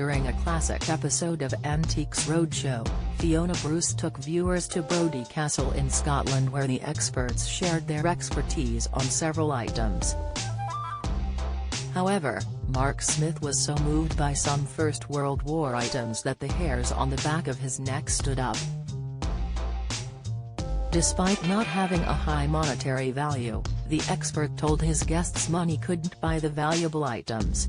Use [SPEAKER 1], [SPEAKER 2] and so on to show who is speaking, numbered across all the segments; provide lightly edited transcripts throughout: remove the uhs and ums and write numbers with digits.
[SPEAKER 1] During a classic episode of Antiques Roadshow, Fiona Bruce took viewers to Brodie Castle in Scotland where the experts shared their expertise on several items. However, Mark Smith was so moved by some First World War items that the hairs on the back of his neck stood up. Despite not having a high monetary value, the expert told his guests money couldn't buy the valuable items.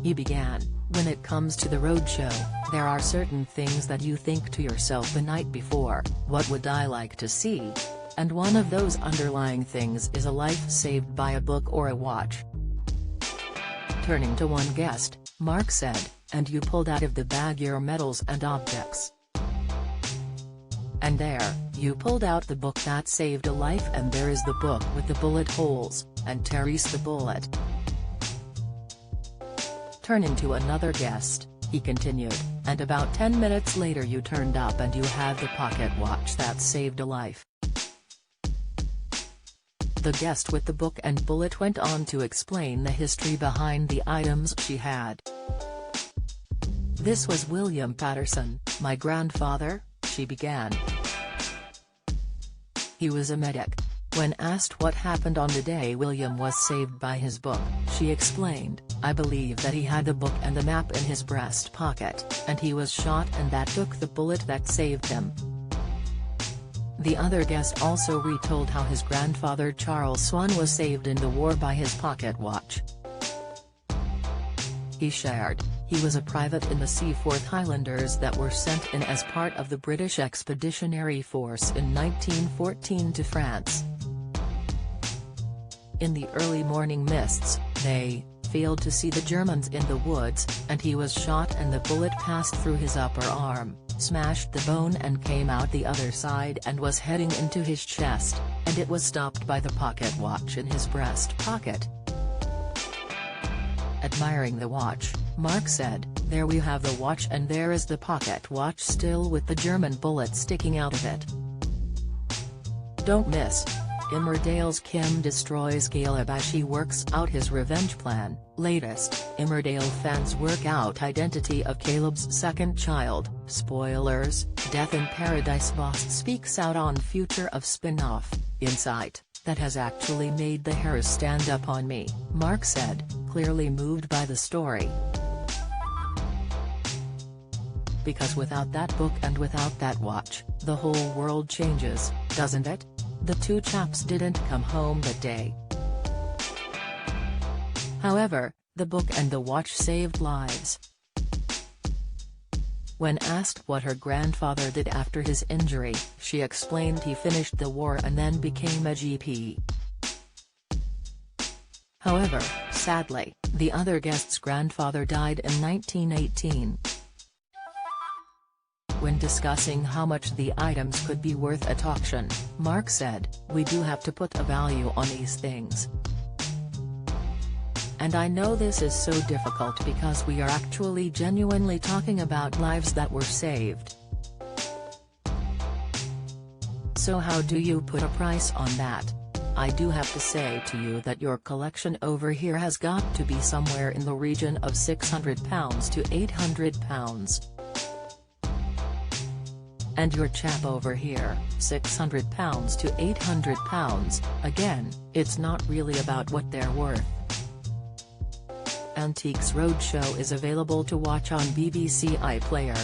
[SPEAKER 1] He began, "When it comes to the roadshow, there are certain things that you think to yourself the night before, what would I like to see? And one of those underlying things is a life saved by a book or a watch." Turning to one guest, Mark said, "And you pulled out of the bag your medals and objects. And there, you pulled out the book that saved a life, and there is the book with the bullet holes, and Terry's the bullet." Turning to another guest, he continued, "And about 10 minutes later you turned up and you have the pocket watch that saved a life." The guest with the book and bullet went on to explain the history behind the items she had. "This was William Patterson, my grandfather," she began. "He was a medic. When asked what happened on the day William was saved by his book, she explained, I believe that he had the book and the map in his breast pocket, and he was shot and that took the bullet that saved him." The other guest also retold how his grandfather Charles Swan was saved in the war by his pocket watch. He shared, he was a private in the Seaforth Highlanders that were sent in as part of the British Expeditionary Force in 1914 to France. In the early morning mists, they failed to see the Germans in the woods, and he was shot and the bullet passed through his upper arm, smashed the bone and came out the other side and was heading into his chest, and it was stopped by the pocket watch in his breast pocket. Admiring the watch, Mark said, "There we have the watch and there is the pocket watch still with the German bullet sticking out of it." Don't miss. Emmerdale's Kim destroys Caleb as she works out his revenge plan. Latest, Emmerdale fans work out identity of Caleb's second child. Spoilers, Death in Paradise boss speaks out on future of spin-off. "Insight that has actually made the hairs stand up on me," Mark said, clearly moved by the story. "Because without that book and without that watch, the whole world changes, doesn't it?" The two chaps didn't come home that day. However, the book and the watch saved lives. When asked what her grandfather did after his injury, she explained he finished the war and then became a GP. However, sadly, the other guest's grandfather died in 1918. When discussing how much the items could be worth at auction, Mark said, "We do have to put a value on these things. And I know this is so difficult because we are actually genuinely talking about lives that were saved. So how do you put a price on that? I do have to say to you that your collection over here has got to be somewhere in the region of £600 to £800. And your chap over here, £600 to £800, again, it's not really about what they're worth." Antiques Roadshow is available to watch on BBC iPlayer.